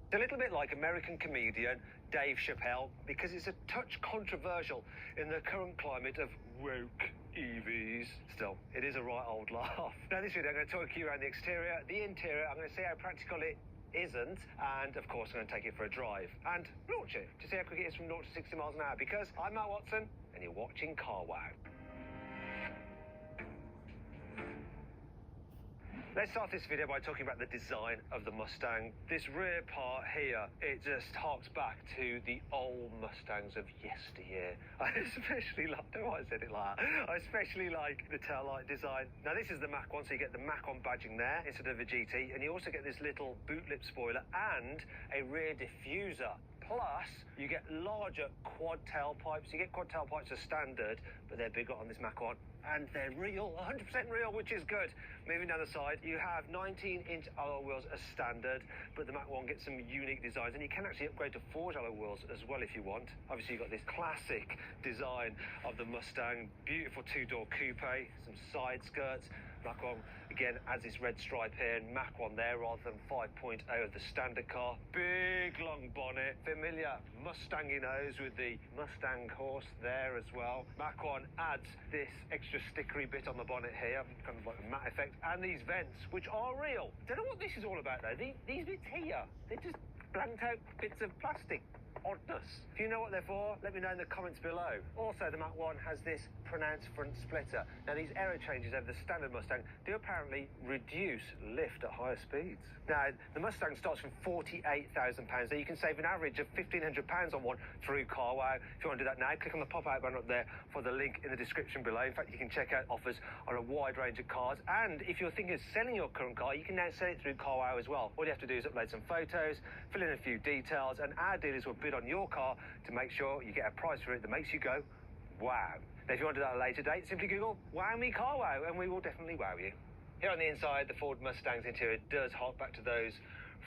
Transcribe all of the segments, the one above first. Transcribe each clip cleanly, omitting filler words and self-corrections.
It's a little bit like American comedian Dave Chappelle, because it's a touch controversial in the current climate of woke EVs. Still, it is a right old laugh. Now, this video, I'm going to talk you around the exterior, the interior. I'm going to see how practical it isn't, and of course, I'm going to take it for a drive and launch it to see how quick it is from 0 to 60 miles an hour, because I'm Matt Watson, and you're watching Car Wow. Let's start this video by talking about the design of the Mustang. This rear part here, it just harks back to the old Mustangs of yesteryear. I especially like, I don't know why I said it like that. I especially like the taillight design. Now, this is the Mach 1, so you get the Mach 1 badging there instead of a GT, and you also get this little boot lip spoiler and a rear diffuser. Plus, you get larger quad tailpipes. You get quad tailpipes as standard, but they're bigger on this Mach 1. And they're real, 100% real, which is good. Moving down the side, you have 19-inch alloy wheels as standard, but the Mach 1 gets some unique designs, and you can actually upgrade to forged alloy wheels as well if you want. Obviously, you've got this classic design of the Mustang, beautiful two-door coupe, some side skirts. Mach 1, again, adds this red stripe here, and Mach 1 there rather than 5.0 of the standard car. Big, long bonnet, familiar Mustangy nose with the Mustang horse there as well. Mach 1 adds this extra stickery bit on the bonnet here, kind of like a matte effect, and these vents, which are real. Don't know what this is all about, though. These bits here, they're just blanked out bits of plastic. Oddness. If you know what they're for, let me know in the comments below. Also, the Mach 1 has this pronounced front splitter. Now, these aero changes over the standard Mustang do apparently reduce lift at higher speeds. Now, the Mustang starts from £48,000, so you can save an average of £1,500 on one through Car Wow. If you want to do that now, click on the pop-out banner up there for the link in the description below. In fact, you can check out offers on a wide range of cars. And if you're thinking of selling your current car, you can now sell it through Car Wow as well. All you have to do is upload some photos, fill in a few details, and our dealers will bid on your car to make sure you get a price for it that makes you go, wow. Now, if you want to do that at a later date, simply Google Wow Me Car Wow, and we will definitely wow you. Here on the inside, the Ford Mustang's interior does hark back to those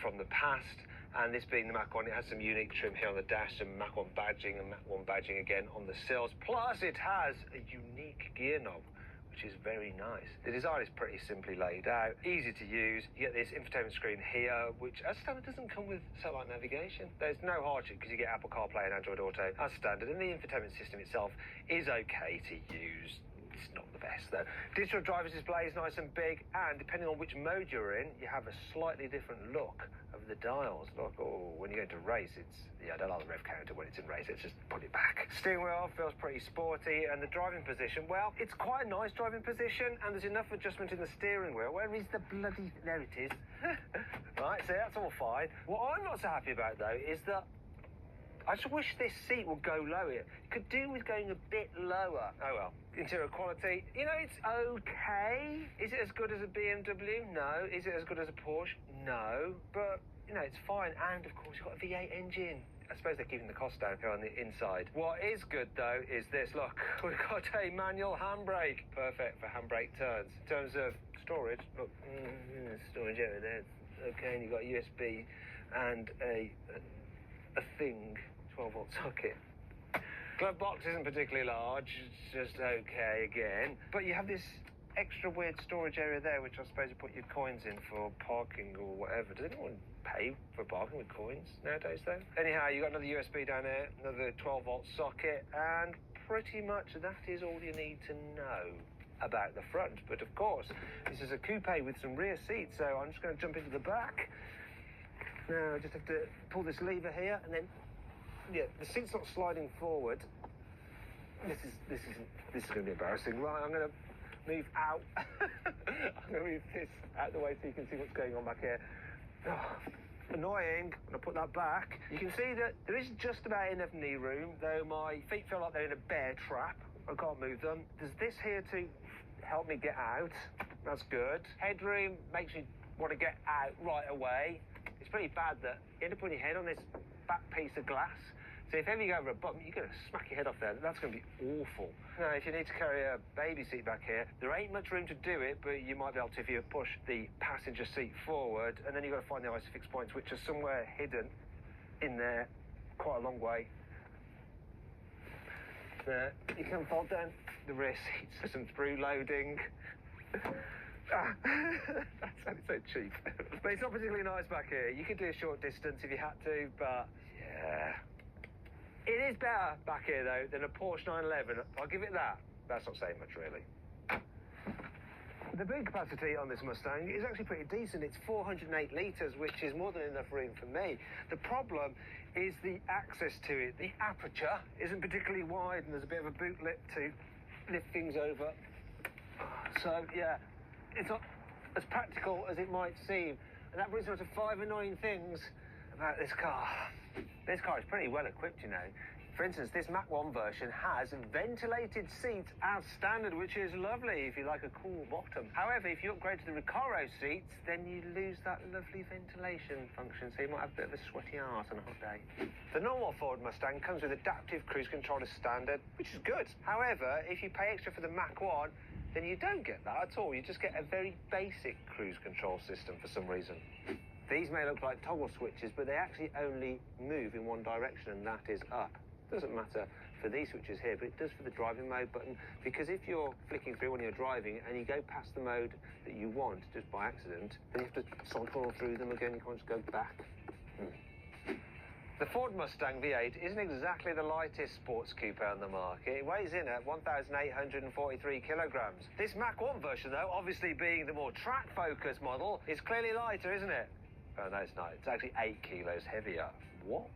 from the past, and this being the Mach 1, it has some unique trim here on the dash, some Mach 1 badging and Mach 1 badging again on the sills, plus it has a unique gear knob, which is very nice. The design is pretty simply laid out, easy to use. You get this infotainment screen here, which as standard doesn't come with satellite navigation. There's no hardship because you get Apple CarPlay and Android Auto as standard, and the infotainment system itself is okay to use. It's not the best though. Digital driver's display is nice and big, and depending on which mode you're in, you have a slightly different look of the dials. Like, oh, when you're going to race, I don't like the rev counter when it's in race, let's just put it back. Steering wheel feels pretty sporty, and the driving position, well, it's quite a nice driving position, and there's enough adjustment in the steering wheel. Where is the bloody, there it is. Right, so that's all fine. What I'm not so happy about though is that I just wish this seat would go lower. It could do with going a bit lower. Oh well. Interior quality, you know, it's okay. Is it as good as a BMW? No. Is it as good as a Porsche? No. But, you know, it's fine. And, of course, you've got a V8 engine. I suppose they're keeping the cost down here on the inside. What is good, though, is this. Look, we've got a manual handbrake. Perfect for handbrake turns. In terms of storage, look, storage area there. Okay, and you've got a USB and a thing, 12-volt socket. Glove box isn't particularly large, it's just okay again. But you have this extra weird storage area there, which I suppose you put your coins in for parking or whatever. Does anyone pay for parking with coins nowadays, though? Anyhow, you got another USB down there, another 12-volt socket, and pretty much that is all you need to know about the front. But of course, this is a coupe with some rear seats, so I'm just going to jump into the back. Now, I just have to pull this lever here, and then, yeah, the seat's not sliding forward. This is going to be embarrassing. Right, I'm going to move out. I'm going to move this out the way so you can see what's going on back here. Oh, annoying. I'm going to put that back. You can see that there is just about enough knee room, though my feet feel like they're in a bear trap. I can't move them. There's this here to help me get out. That's good. Headroom makes me want to get out right away. It's pretty bad that you end up putting your head on this back piece of glass. So if ever you go over a bump, you're going to smack your head off there. That's going to be awful. Now, if you need to carry a baby seat back here, there ain't much room to do it, but you might be able to if you push the passenger seat forward, and then you've got to find the ISOFIX points, which are somewhere hidden in there, quite a long way. You can fold down the rear seats for some through loading. That sounded so cheap. But it's not particularly nice back here. You could do a short distance if you had to, but yeah. It is better back here, though, than a Porsche 911. I'll give it that. That's not saying much, really. The boot capacity on this Mustang is actually pretty decent. It's 408 litres, which is more than enough room for me. The problem is the access to it. The aperture isn't particularly wide, and there's a bit of a boot lip to lift things over. So, yeah, it's not as practical as it might seem. And that brings me to 5 annoying things about this car. This car is pretty well equipped, you know. For instance, this Mach 1 version has ventilated seats as standard, which is lovely if you like a cool bottom. However, if you upgrade to the Recaro seats, then you lose that lovely ventilation function, so you might have a bit of a sweaty arse on a hot day. The normal Ford Mustang comes with adaptive cruise control as standard, which is good. However, if you pay extra for the Mach 1, then you don't get that at all. You just get a very basic cruise control system for some reason. These may look like toggle switches, but they actually only move in one direction, and that is up. Doesn't matter for these switches here, but it does for the driving mode button, because if you're flicking through when you're driving and you go past the mode that you want just by accident, then you have to cycle through them again. You can't just go back. The Ford Mustang V8 isn't exactly the lightest sports coupe on the market. It weighs in at 1,843 kilograms. This Mach 1 version, though, obviously being the more track-focused model, is clearly lighter, isn't it? Oh, no, it's not. It's actually 8 kilos heavier. What?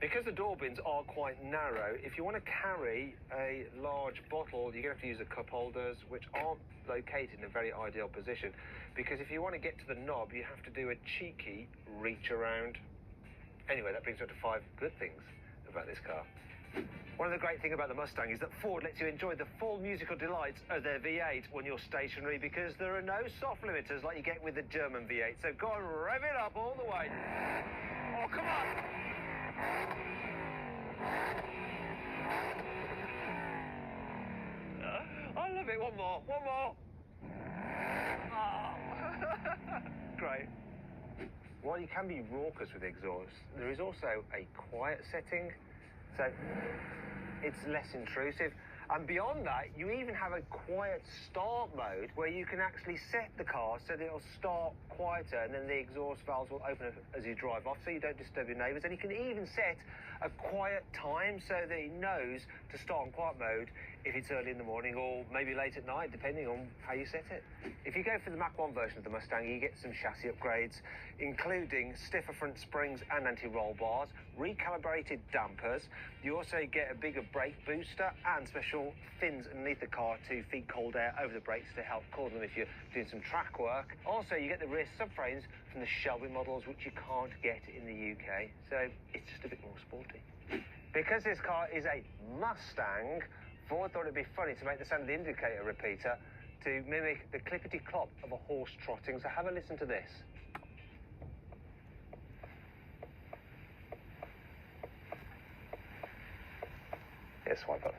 Because the door bins are quite narrow, if you want to carry a large bottle, you're going to have to use the cup holders, which aren't located in a very ideal position. Because if you want to get to the knob, you have to do a cheeky reach around. Anyway, that brings me to 5 good things about this car. One of the great things about the Mustang is that Ford lets you enjoy the full musical delights of their V8 when you're stationary, because there are no soft limiters like you get with the German V8. So go and rev it up all the way. Oh, come on! I love it. One more. One more. Oh. Great. While you can be raucous with exhaust, there is also a quiet setting, so it's less intrusive. And beyond that, you even have a quiet start mode where you can actually set the car so that it'll start quieter, and then the exhaust valves will open as you drive off, so you don't disturb your neighbours. And you can even set a quiet time so that it knows to start on quiet mode if it's early in the morning or maybe late at night, depending on how you set it. If you go for the Mach 1 version of the Mustang, you get some chassis upgrades, including stiffer front springs and anti-roll bars, recalibrated dampers. You also get a bigger brake booster and special fins underneath the car to feed cold air over the brakes to help cool them if you're doing some track work. Also, you get the rear subframes from the Shelby models, which you can't get in the UK, so it's just a bit more sporty. Because this car is a Mustang, Ford thought it'd be funny to make the sound of the indicator repeater to mimic the clippity-clop of a horse trotting, so have a listen to this. Yes, swipe up.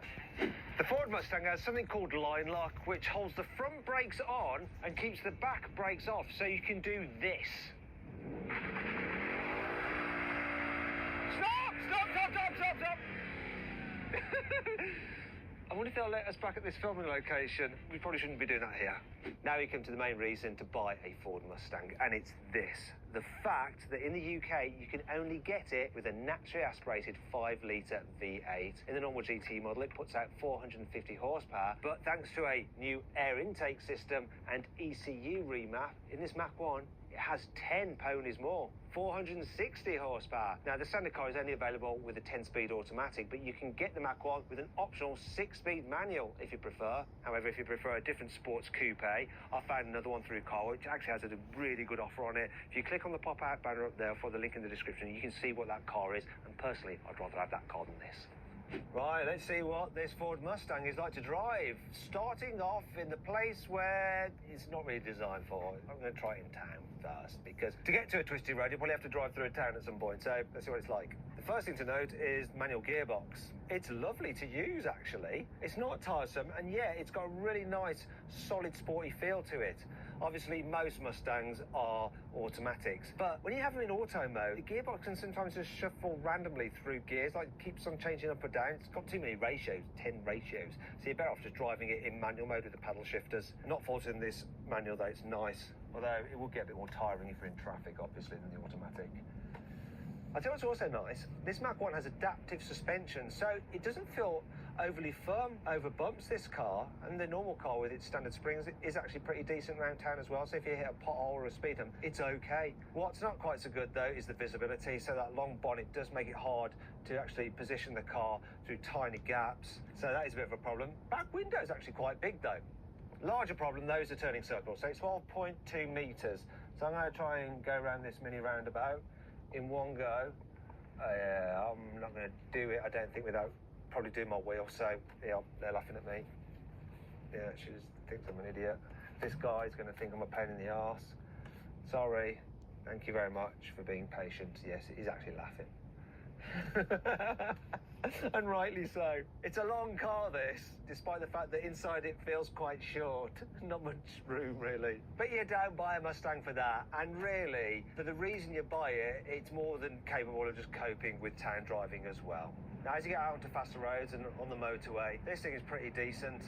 The Ford Mustang has something called line lock, which holds the front brakes on and keeps the back brakes off, so you can do this. Stop! Stop, stop, stop, stop, stop! I wonder if they'll let us back at this filming location. We probably shouldn't be doing that here. Now we come to the main reason to buy a Ford Mustang, and it's this. The fact that in the UK, you can only get it with a naturally aspirated 5-litre V8. In the normal GT model, it puts out 450 horsepower, but thanks to a new air intake system and ECU remap, in this Mach 1, it has 10 ponies more, 460 horsepower. Now, the standard car is only available with a 10-speed automatic, but you can get the Mach 1 with an optional 6-speed manual if you prefer. However, if you prefer a different sports coupe, I found another one through Kaoru, which actually has a really good offer on it. If you click on the pop-out banner up there for the link in the description, you can see what that car is, and personally, I'd rather have that car than this. Right, let's see what this Ford Mustang is like to drive. Starting off in the place where it's not really designed for. I'm going to try it in town first, because to get to a twisty road, you'll probably have to drive through a town at some point, so let's see what it's like. The first thing to note is manual gearbox. It's lovely to use, actually. It's not tiresome, and yeah, it's got a really nice, solid, sporty feel to it. Obviously, most Mustangs are automatics, but when you have them in auto mode, the gearbox can sometimes just shuffle randomly through gears, like keeps on changing up or down. It's got too many ratios, 10 ratios, so you're better off just driving it in manual mode with the paddle shifters. Not faulting this manual though, it's nice, although it will get a bit more tiring if you're in traffic, obviously, than the automatic. I tell you what's also nice, this Mach 1 has adaptive suspension, so it doesn't feel overly firm over bumps, this car, and the normal car with its standard springs is actually pretty decent around town as well, so if you hit a pothole or a speed hump, it's okay. What's not quite so good though is the visibility, so that long bonnet does make it hard to actually position the car through tiny gaps, so that is a bit of a problem. Back window is actually quite big though. Larger problem though is the turning circle, so it's 12.2 metres, so I'm going to try and go around this mini roundabout in one go. Yeah, I'm not going to do it, I don't think, without probably doing my wheel, so yeah, they're laughing at me. Yeah, she just thinks I'm an idiot. This guy's going to think I'm a pain in the arse. Sorry, thank you very much for being patient. Yes, he's actually laughing. And rightly so. It's a long car, this, despite the fact that inside it feels quite short. Not much room, really. But you don't buy a Mustang for that. And really, for the reason you buy it, it's more than capable of just coping with town driving as well. Now, as you get out onto faster roads and on the motorway, this thing is pretty decent.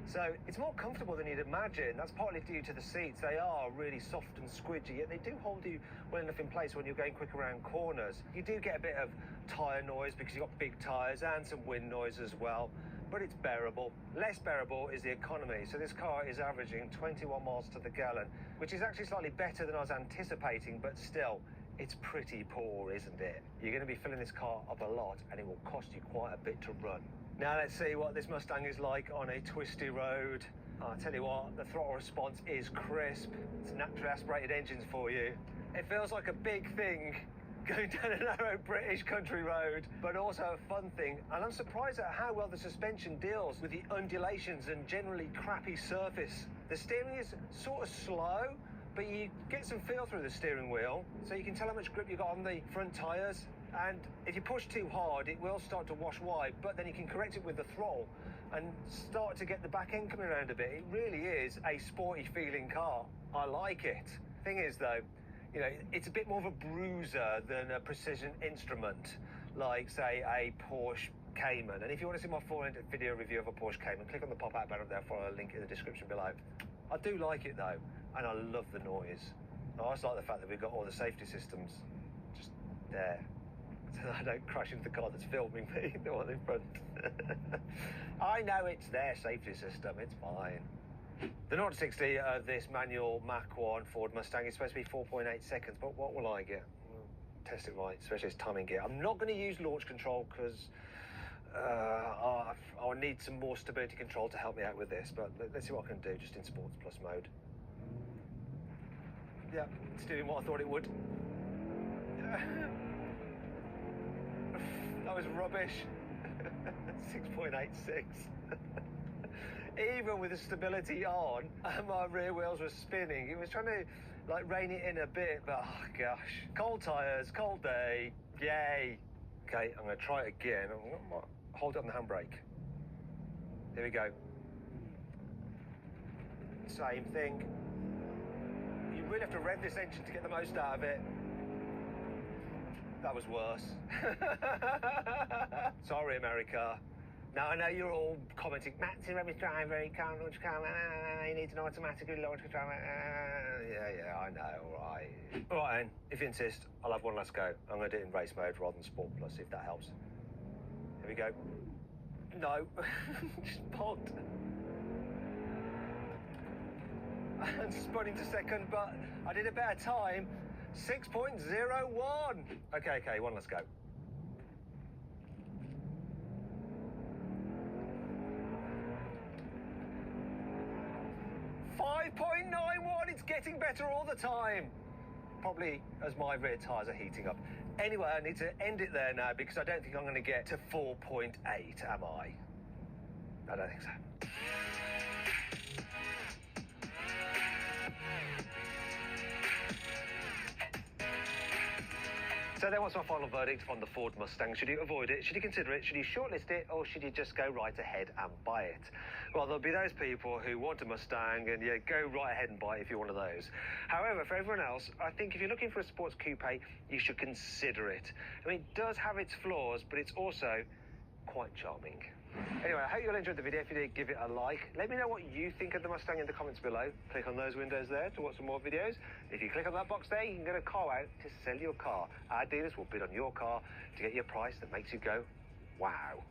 So it's more comfortable than you'd imagine. That's partly due to the seats. They are really soft and squidgy, yet they do hold you well enough in place when you're going quick around corners. You do get a bit of tyre noise because you've got big tyres and some wind noise as well, but it's bearable. Less bearable is the economy. So this car is averaging 21 miles to the gallon, which is actually slightly better than I was anticipating, but still, it's pretty poor, isn't it? You're going to be filling this car up a lot, and it will cost you quite a bit to run. Now let's see what this Mustang is like on a twisty road. I'll tell you what, the throttle response is crisp. It's naturally aspirated engines for you. It feels like a big thing going down a narrow British country road, but also a fun thing. And I'm surprised at how well the suspension deals with the undulations and generally crappy surface. The steering is sort of slow, but you get some feel through the steering wheel, so you can tell how much grip you got on the front tyres. And if you push too hard, it will start to wash wide, but then you can correct it with the throttle and start to get the back end coming around a bit. It really is a sporty feeling car. I like it. Thing is though, you know, it's a bit more of a bruiser than a precision instrument, like say a Porsche Cayman. And if you want to see my full-length video review of a Porsche Cayman, click on the pop-out banner up there for a link in the description below. I do like it though, and I love the noise. I also like the fact that we've got all the safety systems just there, so that I don't crash into the car that's filming me, the one in front. I know it's their safety system, it's fine. The 0 to 60 of this manual Mach 1 Ford Mustang is supposed to be 4.8 seconds, but what will I get? Test it right, especially its timing gear. I'm not going to use launch control because I'll need some more stability control to help me out with this, but let's see what I can do just in Sports Plus mode. Yeah, it's doing what I thought it would. That was rubbish. 6.86. Even with the stability on and my rear wheels were spinning, it was trying to like rein it in a bit, but oh gosh. Cold tyres, cold day, yay. Okay, I'm going to try it again. Hold it on the handbrake. Here we go. Same thing. You really have to rev this engine to get the most out of it. That was worse. Sorry, America. Now, I know you're all commenting, Matt's a rubbish driver, he can't launch car, he needs an automatic launch control. Yeah, I know, all right. All right, then, if you insist, I'll have one last go. I'm going to do it in race mode rather than Sport Plus, if that helps. Here we go. No, just pogged. And spun into second, but I did a better time. 6.01. Okay, one, let's go. 5.91, it's getting better all the time. Probably as my rear tyres are heating up. Anyway, I need to end it there now because I don't think I'm going to get to 4.8, am I? I don't think so. So then what's my final verdict on the Ford Mustang? Should you avoid it? Should you consider it? Should you shortlist it? Or should you just go right ahead and buy it? Well, there'll be those people who want a Mustang and yeah, go right ahead and buy it if you're one of those. However, for everyone else, I think if you're looking for a sports coupe, you should consider it. I mean, it does have its flaws, but it's also quite charming. Anyway, I hope you all enjoyed the video. If you did, give it a like. Let me know what you think of the Mustang in the comments below. Click on those windows there to watch some more videos. If you click on that box there, you can get a car out to sell your car. Our dealers will bid on your car to get you a price that makes you go, wow.